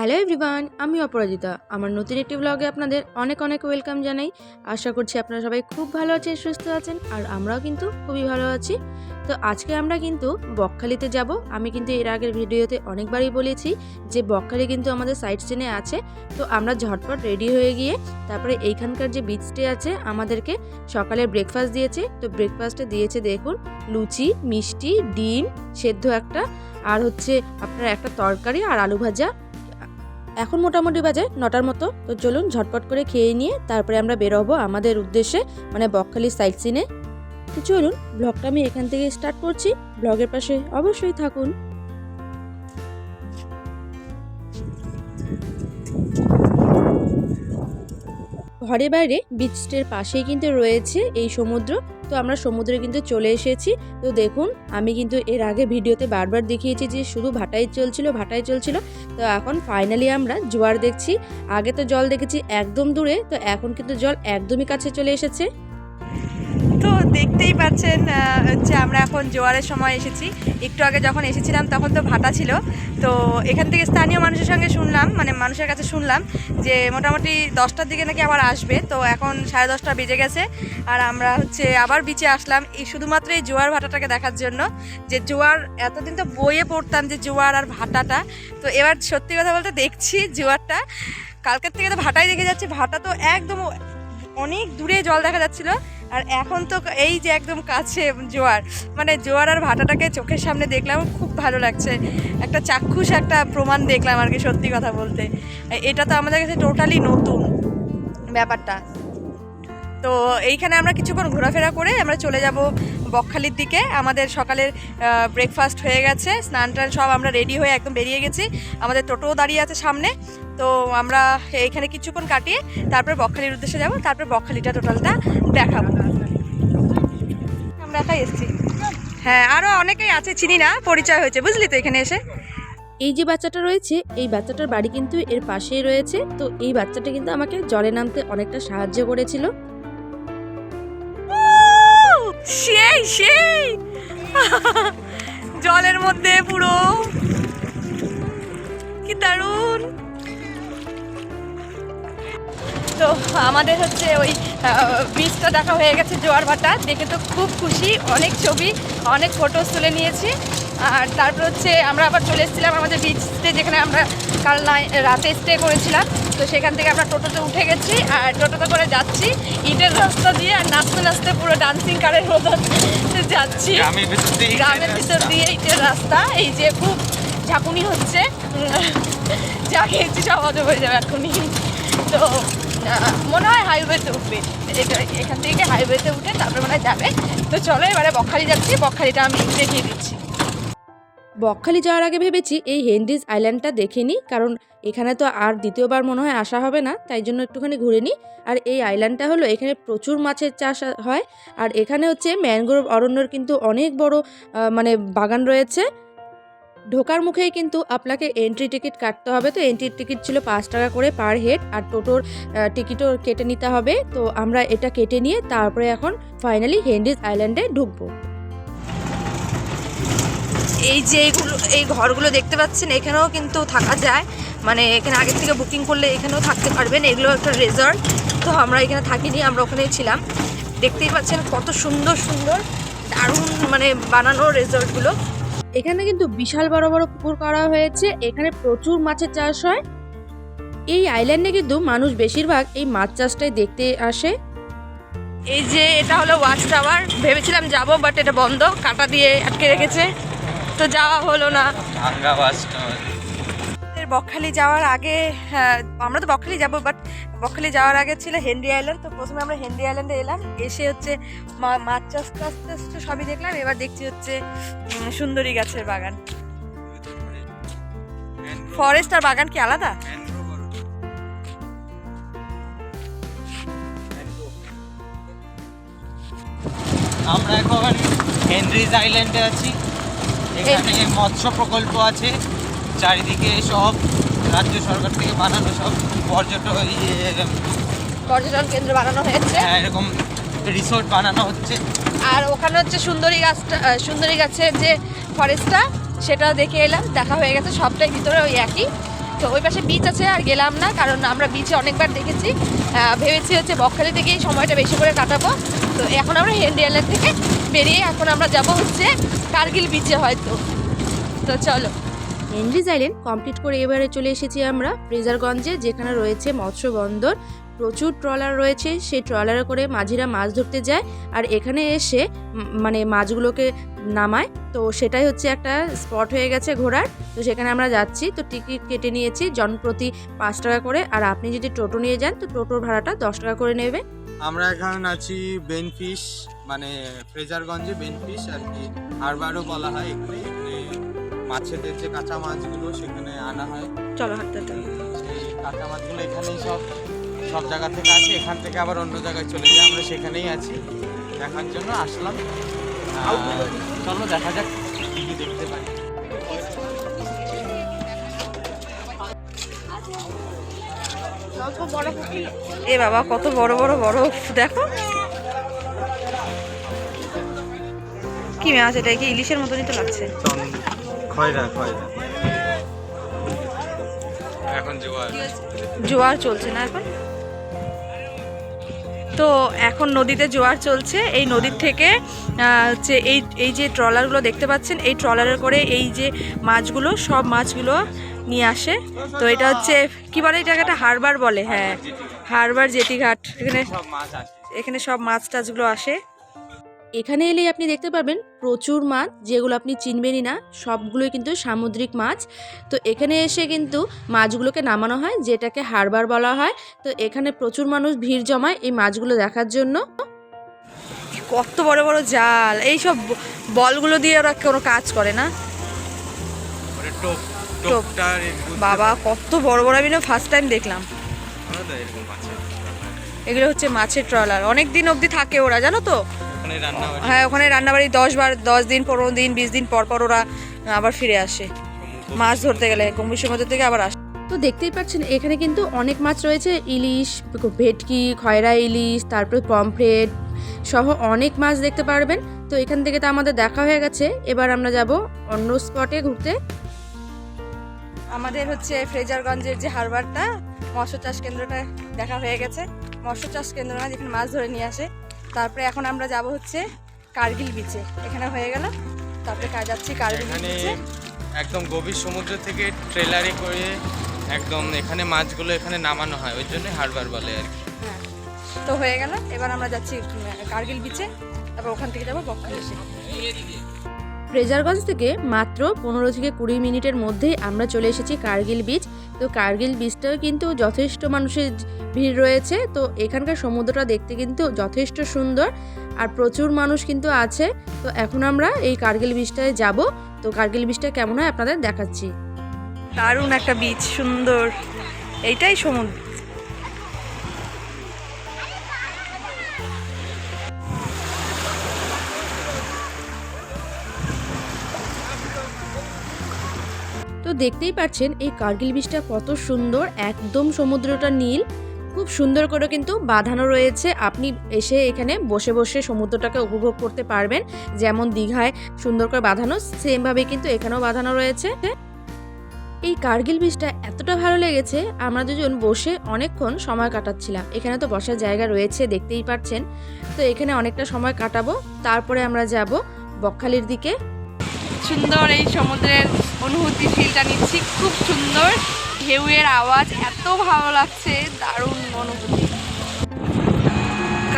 Hello everyone, আমি অপরাজিতা। আমার নতুন একটি ব্লগে আপনাদের অনেক অনেক ওয়েলকাম জানাই। আশা করছি আপনারা সবাই খুব ভালো আছেন, সুস্থ আছেন, আর আমরাও কিন্তু খুবই ভালো আছি। তো আজকে আমরা কিন্তু বকখালিতে যাব। আমি কিন্তু এর আগের ভিডিওতে অনেকবারই বলেছি যে বকখালি কিন্তু আমাদের সাইড সিনে আছে। তো আমরা ঝটপট রেডি হয়ে গিয়ে তারপরে এইখানকার যে বিচ স্টে আছে আমাদেরকে সকালে ব্রেকফাস্ট দিয়েছে। তো ব্রেকফাস্টে দিয়েছে দেখুন লুচি, মিষ্টি, ডিম সেদ্ধ একটা, আর হচ্ছে আপনার একটা তরকারি আর আলু ভাজা। এখন মোটামুটি বাজে 9টার মতো। তো চলুন ঝটপট করে খেয়ে নিয়ে তারপরে আমরা বেরোবো আমাদের উদ্দেশ্যে, মানে বকখালি সাইট সিনে। তো চলুন ব্লগটা আমি এখান থেকে স্টার্ট করছি। ব্লগের পাশে অবশ্যই থাকুন। ঘরে বাইরে বিচ স্টের পাশেই কিন্তু রয়েছে এই সমুদ্র। তো আমরা সমুদ্রে কিন্তু চলে এসেছি। তো দেখুন আমি কিন্তু এর আগে ভিডিওতে বারবার দেখিয়েছি যে শুধু ভাটাই চলছিল। তো এখন ফাইনালি আমরা জোয়ার দেখছি। আগে তো জল দেখেছি একদম দূরে, তো এখন কিন্তু জল একদমই কাছে চলে এসেছে। তো দেখতেই পাচ্ছেন হচ্ছে আমরা এখন জোয়ারের সময় এসেছি। একটু আগে যখন এসেছিলাম তখন তো ভাটা ছিল। তো এখান থেকে স্থানীয় মানুষের সঙ্গে শুনলাম, মানে মানুষের কাছে শুনলাম যে মোটামুটি 10টার দিকে নাকি আবার আসবে। তো এখন 10:30 বেজে গেছে, আর আমরা হচ্ছে আবার বিচে আসলাম এই শুধুমাত্র এই জোয়ার ভাটাটাকে দেখার জন্য। যে জোয়ার এতদিন তো বইয়ে পড়তাম যে জোয়ার আর ভাটাটা, তো এবার সত্যি কথা বলতে দেখছি জোয়ারটা। কালকের থেকে তো ভাটাই দেখে যাচ্ছি, ভাটা তো একদম অনেক দূরে জল দেখা যাচ্ছিল, আর এখন তো এই যে একদম কাছে জোয়ার। মানে জোয়ার আর ভাটাটাকে চোখের সামনে দেখলাম, খুব ভালো লাগছে। একটা চাক্ষুষ একটা প্রমাণ দেখলাম আর কি, সত্যি কথা বলতে। এটা তো আমাদের কাছে টোটালি নতুন ব্যাপারটা। তো এইখানে আমরা কিছুক্ষণ ঘোরাফেরা করে আমরা চলে যাব বকখালির দিকে। আমাদের সকালের ব্রেকফাস্ট হয়ে গেছে, স্নান টান সব আমরা রেডি হয়ে একদম বেরিয়ে গেছি। আমাদের টোটোও দাঁড়িয়ে আছে সামনে। তো আমরা এইখানে কিছুক্ষণ কাটিয়ে তারপরে বকখালির উদ্দেশ্যে যাব, তারপরে বকখালিটা টোটালটা দেখাবো। আমরা একাই এসেছি, হ্যাঁ আরও অনেকেই আছে, চিনি না, পরিচয় হয়েছে বুঝলি তো এখানে এসে। এই যে বাচ্চাটা রয়েছে, এই বাচ্চাটার বাড়ি কিন্তু এর পাশেই রয়েছে। তো এই বাচ্চাটা কিন্তু আমাকে জলে নামতে অনেকটা সাহায্য করেছিল। সেই সেই জলের মধ্যে পুরো কি দারুণ। তো আমাদের হচ্ছে ওই বিচটা দেখা হয়ে গেছে, জোয়ার ভাটা দেখে তো খুব খুশি। অনেক ছবি, অনেক ফটোস তুলে নিয়েছি। আর তারপর হচ্ছে আমরা আবার চলে এসেছিলাম আমাদের বিচতে, যেখানে আমরা কাল রাতে স্টে করেছিলাম। তো সেখান থেকে আমরা টোটোতে উঠে গেছি, আর টোটোতে করে যাচ্ছি ইটের রাস্তা দিয়ে, আর নাচতে নাচতে পুরো ডান্সিং কারের মতন যাচ্ছি গ্রামের ভিতর দিয়ে ইটের রাস্তা। এই যে খুব ঝাঁকুনি হচ্ছে, যা খেয়েছি সব অজব হয়ে যাবে এখনই। তো মনে হয় হাইওয়েতে উঠবে, এখান থেকে হাইওয়েতে উঠে তারপরে মনে হয় যাবে। তো চলো এবারে বকখালি যাচ্ছি, বকখালিটা আমি দেখিয়ে দিচ্ছি। বকখালি যাওয়ার আগে ভেবেছি এই হেনরিজ আইল্যান্ডটা দেখে নিই, কারণ এখানে তো আর দ্বিতীয়বার মনে হয় আসা হবে না, তাই জন্য একটুখানি ঘুরে নিই। আর এই আইল্যান্ডটা হলো, এখানে প্রচুর মাছের চাষ হয়, আর এখানে হচ্ছে ম্যানগ্রোভ অরণ্যর কিন্তু অনেক বড় মানে বাগান রয়েছে। ঢোকার মুখেই কিন্তু আপনাকে এন্ট্রি টিকিট কাটতে হবে। তো এন্ট্রি টিকিট ছিল 5 টাকা করে পার হেড, আর টোটোর টিকিটও কেটে নিতে হবে। তো আমরা এটা কেটে নিয়ে তারপরে এখন ফাইনালি হেনরিজ আইল্যান্ডে ঢুকবো। এই যে এই ঘরগুলো দেখতে পাচ্ছেন, এখানেও কিন্তু থাকা যায়, মানে এখানে আগের থেকে বুকিং করলে এখানেও থাকতে পারবেন। এগুলো একটা রিসর্ট, তো আমরা এখানে থাকিনি, আমরা ওখানেই ছিলাম। দেখতেই পাচ্ছেন কত সুন্দর সুন্দর দারুণ মানে বানানো রিসর্টগুলো। এখানে কিন্তু বিশাল বড় বড় পুকুর করা হয়েছে, এখানে প্রচুর মাছের চাষ হয়। এই আইল্যান্ডে কিন্তু মানুষ বেশিরভাগ এই মাছ চাষটাই দেখতে আসে। এই যে এটা হলো ওয়াচ টাওয়ার, ভেবেছিলাম যাব, বাট এটা বন্ধ, কাঁটা দিয়ে আটকে রেখেছে, তো যাওয়া হলো না। বকখালি যাওয়ার আগে আমরা তো বকখালি যাবো, বাট বকখালি যাওয়ার আগে ছিল হেনরি আইল্যান্ড। তো প্রথমে আমরা হেনরি আইল্যান্ডে এলাম, এসে হচ্ছে মাছ চাষ টাছ সবই দেখলাম। এবার দেখছি হচ্ছে সুন্দরী গাছের বাগান। ফরেস্ট আর বাগান কি আলাদা? আমরা এখন হেনরিজ আইল্যান্ডে আছি। এখানে মৎস্য প্রকল্প আছে, চারিদিকে সব রাজ্য সরকার থেকে বানানো সব পর্যটন কেন্দ্র বানানো হয়েছে, এরকম রিসোর্ট বানানো হচ্ছে। আর ওখানে হচ্ছে সুন্দরী গাছের যে ফরেস্টটা, সেটাও দেখে এলাম, দেখা হয়ে গেছে। সবটাই ভিতরে ওই একই। তো ওই পাশে বিচ আছে, আর গেলাম না, কারণ আমরা বিচে অনেকবার দেখেছি। ভেবেছি হচ্ছে বকখালি থেকেই সময়টা বেশি করে কাটাবো। তো এখন আমরা হেনরি আইল্যান্ড থেকে বেরিয়ে এখন আমরা যাব হচ্ছে কার্গিল বিচে হয়তো। তো চলো। হেনরিজ আইল্যান্ড কমপ্লিট করে এবারে চলে এসেছি আমরা ফ্রেজারগঞ্জে, যেখানে রয়েছে মৎস্য বন্দর। প্রচুর ট্রলার রয়েছে, সেই ট্রলারে করে মাঝিরা মাছ ধরতে যায় আর এখানে এসে মানে মাছগুলোকে নামায়। তো সেটাই হচ্ছে একটা স্পট হয়ে গেছে ঘোরার। তো সেখানে আমরা যাচ্ছি, তো টিকিট কেটে নিয়েছি জনপ্রতি 5 টাকা করে, আর আপনি যদি টোটো নিয়ে যান তো টোটোর ভাড়াটা 10 টাকা করে নেবে। আমরা এখন আছি বেনফিশ, মানে ফ্রেজারগঞ্জে বেনফিশ আর কি হারবারও বলা হয়। এখানে মাছেদের যে কাঁচা মাছগুলো সেখানে আনা হয়। চলো হাঁটতে। সেই কাঁচা মাছগুলো এখানেই সব জায়গা থেকে আসে, এখান থেকে আবার অন্য জায়গায় চলে যায়। আমরা সেখানেই আছি, দেখার জন্য আসলাম। চলো দেখা যাক কি কি দেখতে পারি। এ বাবা, কত বড় বড় বরফ দেখো। কি মাছ এটা? কি ইলিশের মতনই তো লাগছে। খয়রা এখন জোয়ার চলছে না এখন? তো এখন নদীতে জোয়ার চলছে। এই নদীর থেকে হচ্ছে এই যে ট্রলারগুলো দেখতে পাচ্ছেন, এই ট্রলারে করে এই যে মাছগুলো, সব মাছগুলো নিয়ে আসে। তো এটা হচ্ছে কি বলে, এই জায়গাটা হারবার বলে। হ্যাঁ, হারবার জেটিঘাট। এখানে সব মাছ টাছগুলো আসে। এখানে এলেই আপনি দেখতে পাবেন প্রচুর মাছ, যেগুলো আপনি চিনবেনই না, সবগুলোই কিন্তু সামুদ্রিক মাছ। তো এখানে এসে কিন্তু মাছগুলোকে নামানো হয়, যেটাকে হারবার বলা হয়। তো এখানে প্রচুর মানুষ ভিড় জমায় এই মাছগুলো দেখার জন্য। কত বড় বড় জাল! এই সব বলগুলো দিয়ে ওরা কোনো কাজ করে না। বাবা, কত বড় বড়! আমি না ফার্স্ট টাইম দেখলাম। এগুলো হচ্ছে মাছের ট্রলার, অনেক দিন অবধি থাকে ওরা, জানো তো। হ্যাঁ, ওখানে রান্নাবাড়ি 10 দিন 15 দিন 20 দিন পর পর ওরা আবার ফিরে আসে মাছ ধরতে গেলে, গম্ভীর সমুদ্র থেকে আবার আসে। তো দেখতেই পাচ্ছেন এখানে কিন্তু অনেক মাছ রয়েছে, ইলিশ, ভেটকি, খয়রা ইলিশ, তারপরে পমফ্রেট সহ অনেক মাছ দেখতে পারবেন। তো এখান থেকে তো আমাদের দেখা হয়ে গেছে, এবার আমরা যাব অন্য স্পটে ঘুরতে। আমাদের হচ্ছে ফ্রেজারগঞ্জের যে হারবারটা, মৎস্য চাষ কেন্দ্রটা দেখা হয়ে গেছে। মৎস্য চাষ কেন্দ্র না, যেখানে মাছ ধরে নিয়ে আসে। তারপরে এখন আমরা যাব হচ্ছে কার্গিল বিচে। এখানে হয়ে গেল, তারপরে যাচ্ছি কার্গিল বিচে। একদম গভীর সমুদ্র থেকে ট্রেলারে করে একদম এখানে মাছগুলো এখানে নামানো হয়, ওই জন্য হারবার বলে আর কি। হ্যাঁ, তো হয়ে গেল। এবার আমরা যাচ্ছি কার্গিল বিচে, তারপর ওখান থেকে যাবো বকখালি। ফ্রেজারগঞ্জ থেকে মাত্র 15 থেকে 20 মিনিটের মধ্যেই আমরা চলে এসেছি কার্গিল বিচ। তো কার্গিল বিচটাও কিন্তু যথেষ্ট মানুষের ভিড় রয়েছে। তো এখানকার সমুদ্রটা দেখতে কিন্তু যথেষ্ট সুন্দর আর প্রচুর মানুষ কিন্তু আছে। তো এখন আমরা এই কার্গিল বিচটায় যাব। তো কার্গিল বিচটা কেমন হয় আপনাদের দেখাচ্ছি। দারুণ একটা বিচ, সুন্দর। এইটাই সমুদ্র। তো দেখতেই পাচ্ছেন এই কার্গিল বিচটা কত সুন্দর, একদম সমুদ্রটা নীল, খুব সুন্দর করে কিন্তু বাঁধানো রয়েছে। আপনি এসে এখানে বসে বসে সমুদ্রটাকে উপভোগ করতে পারবেন, যেমন দীঘায় সুন্দর করে বাঁধানো, সেমভাবে কিন্তু এখানেও বাঁধানো রয়েছে। এই কার্গিল বিচটা এতটা ভালো লেগেছে, আমরা দুজন বসে অনেকক্ষণ সময় কাটাচ্ছিলাম। এখানে তো বসার জায়গা রয়েছে, দেখতেই পাচ্ছেন। তো এখানে অনেকটা সময় কাটাবো, তারপরে আমরা যাব বকখালির দিকে। সুন্দর এই সমুদ্রের অনুভূতি, ফিলটা নিচ্ছি। খুব সুন্দর ঢেউয়ের আওয়াজ, এত ভালো লাগছে, দারুণ অনুভূতি।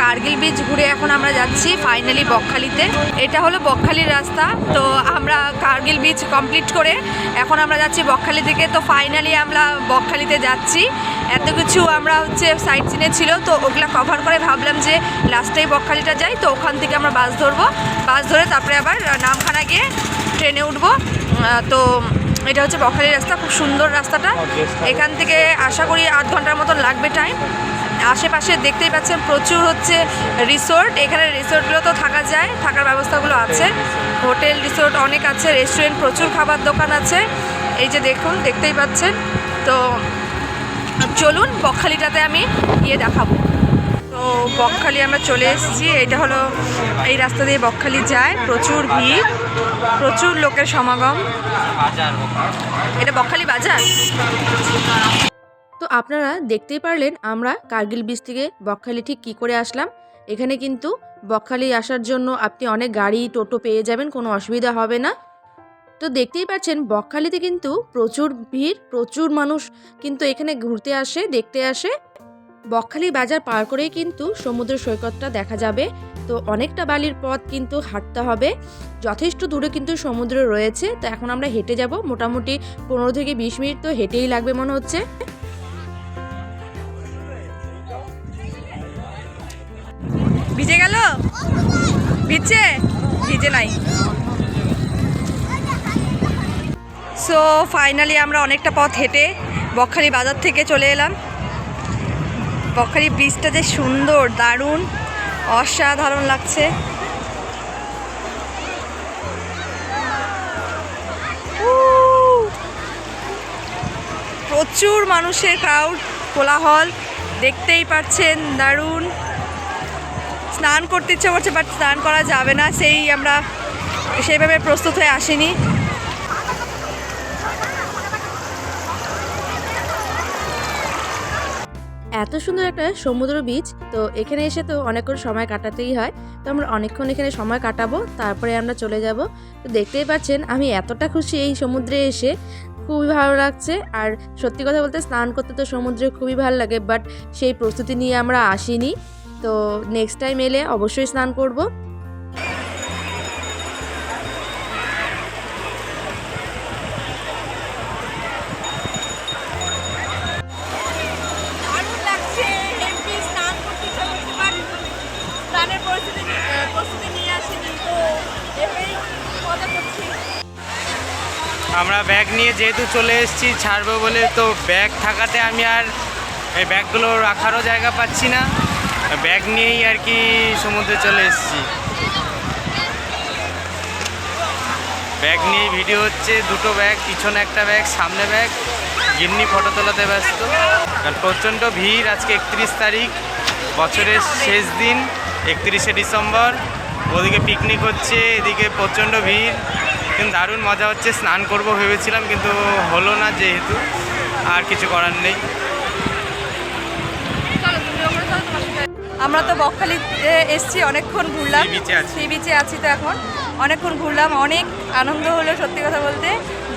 কার্গিল বিচ ঘুরে এখন আমরা যাচ্ছি ফাইনালি বকখালিতে। এটা হলো বকখালির রাস্তা। তো আমরা কার্গিল বিচ কমপ্লিট করে এখন আমরা যাচ্ছি বকখালি থেকে। তো ফাইনালি আমরা বকখালিতে যাচ্ছি। এত কিছু আমরা হচ্ছে সাইট সিনে ছিল, তো ওগুলো কভার করে ভাবলাম যে লাস্টেই বকখালিটা যাই। তো ওখান থেকে আমরা বাস ধরবো, বাস ধরে তারপরে আবার নামখানা গিয়ে ট্রেনে উঠবো। তো এটা হচ্ছে বকখালির রাস্তা, খুব সুন্দর রাস্তাটা। এখান থেকে আশা করি 8 ঘন্টার মতন লাগবে টাইম। আশেপাশে দেখতেই পাচ্ছেন প্রচুর হচ্ছে রিসোর্ট। এখানে রিসোর্টগুলো তো থাকা যায়, থাকার ব্যবস্থাগুলো আছে, হোটেল রিসোর্ট অনেক আছে, রেস্টুরেন্ট, প্রচুর খাবার দোকান আছে। এই যে দেখুন, দেখতেই পাচ্ছেন। তো চলুন বকখালিটাতে আমি গিয়ে দেখাবো। তো তো বকখালি আমরা চলে এসেছি। এটা হলো এই রাস্তা দিয়ে বকখালি যায়, প্রচুর ভিড়, প্রচুর লোকের সমাগম। এটা বকখালি বাজার। তো আপনারা দেখতেই পারলেন আমরা কার্গিল বিচ থেকে বকখালি ঠিক কী করে আসলাম। এখানে কিন্তু বকখালি আসার জন্য আপনি অনেক গাড়ি টোটো পেয়ে যাবেন, কোনো অসুবিধা হবে না। তো দেখতেই পাচ্ছেন বকখালিতে কিন্তু প্রচুর ভিড়, প্রচুর মানুষ কিন্তু এখানে ঘুরতে আসে, দেখতে আসে। বকখালি বাজার পার করেই কিন্তু সমুদ্র সৈকতটা দেখা যাবে। তো অনেকটা বালির পথ কিন্তু হাঁটতে হবে, যথেষ্ট দূরে কিন্তু সমুদ্র রয়েছে। তো এখন আমরা হেঁটে যাব, মোটামুটি 15 থেকে 20 মিনিট তো হেঁটেই লাগবে মনে হচ্ছে। ভিজে গেল? ভিজছে? ভিজে নাই। সো ফাইনালি আমরা অনেকটা পথ হেঁটে বকখালি বাজার থেকে চলে এলাম। বকখালি ব্রিজটা যে সুন্দর, দারুণ, অসাধারণ লাগছে। প্রচুর মানুষের ক্রাউড, কোলাহল, দেখতেই পাচ্ছেন, দারুণ। স্নান করতে ইচ্ছে করছে, বাট স্নান করা যাবে না, আমরা সেইভাবে প্রস্তুত হয়ে আসিনি। এত সুন্দর একটা সমুদ্র বীচ, তো এখানে এসে তো অনেকক্ষণ সময় কাটাতেই হয়। তো আমরা অনেকক্ষণ এখানে সময় কাটাবো, তারপরে আমরা চলে যাব। তো দেখতেই পাচ্ছেন আমি এতটা খুশি এই সমুদ্রে এসে, খুবই ভালো লাগছে। আর সত্যি কথা বলতে স্নান করতে তো সমুদ্রে খুবই ভালো লাগে, বাট সেই প্রস্তুতি নিয়ে আমরা আসিনি। তো নেক্সট টাইম এলে অবশ্যই স্নান করব। আমরা ব্যাগ নিয়ে যেহেতু চলে এসেছি ছাড়বো বলে, তো ব্যাগ থাকাতে আমি আর এই ব্যাগগুলো রাখারও জায়গা পাচ্ছি না, ব্যাগ নিয়েই আর কি সমুদ্রে চলে এসেছি। ব্যাগ নিয়েই ভিডিও হচ্ছে, দুটো ব্যাগ, পিছনে একটা ব্যাগ, সামনে ব্যাগ। গিন্নি ফটো তোলাতে ব্যস্ত, কারণ প্রচণ্ড ভিড়। আজকে 31 তারিখ, বছরের শেষ দিন, 31শে ডিসেম্বর। ওদিকে পিকনিক হচ্ছে, এদিকে প্রচণ্ড ভিড়, কিন্তু দারুণ মজা হচ্ছে। স্নান করব ভেবেছিলাম, কিন্তু হলো না, যেহেতু আর কিছু করার নেই। আমরা তো বকখালিতে এসেছি, অনেকক্ষণ ঘুরলাম, সি বিচে আছি। তো এখন অনেকক্ষণ ঘুরলাম, অনেক আনন্দ হলো, সত্যি কথা বলতে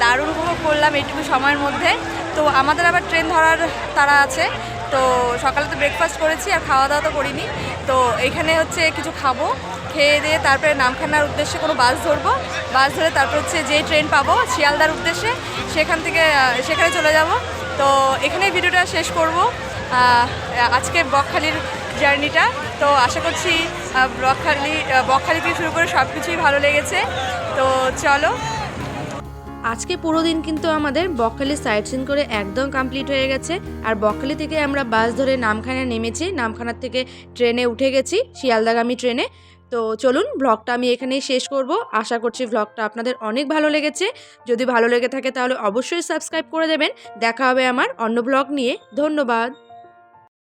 দারুণ উপভোগ করলাম এইটুকু সময়ের মধ্যে। তো আমাদের আবার ট্রেন ধরার তাড়া আছে, তো সকালে তো ব্রেকফাস্ট করেছি, আর খাওয়া দাওয়া তো করিনি। তো এখানে হচ্ছে কিছু খাবো, খেয়ে দিয়ে তারপরে নামখানার উদ্দেশ্যে কোনো বাস ধরবো, বাস ধরে তারপর হচ্ছে যেই ট্রেন পাবো শিয়ালদার উদ্দেশ্যে, সেখানে চলে যাব। তো এখানেই ভিডিওটা শেষ করব, আজকে বকখালির জার্নিটা। তো আশা করছি বকখালি থেকে শুরু করে সব কিছুই ভালো লেগেছে। তো চলো, আজকে পুরো দিন কিন্তু আমাদের বকখালি সাইট সিন করে একদম কমপ্লিট হয়ে গেছে। আর বকখালি থেকে আমরা বাস ধরে নামখানা নেমেছি, নামখানার থেকে ট্রেনে উঠে গেছি, শিয়ালদাগামী ট্রেনে। তো চলুন, ব্লগটা আমি এখানেই শেষ করব। আশা করছি ব্লগটা আপনাদের অনেক ভালো লেগেছে। যদি ভালো লেগে থাকে তাহলে অবশ্যই সাবস্ক্রাইব করে দেবেন। দেখা হবে আমার অন্য ব্লগ নিয়ে। ধন্যবাদ।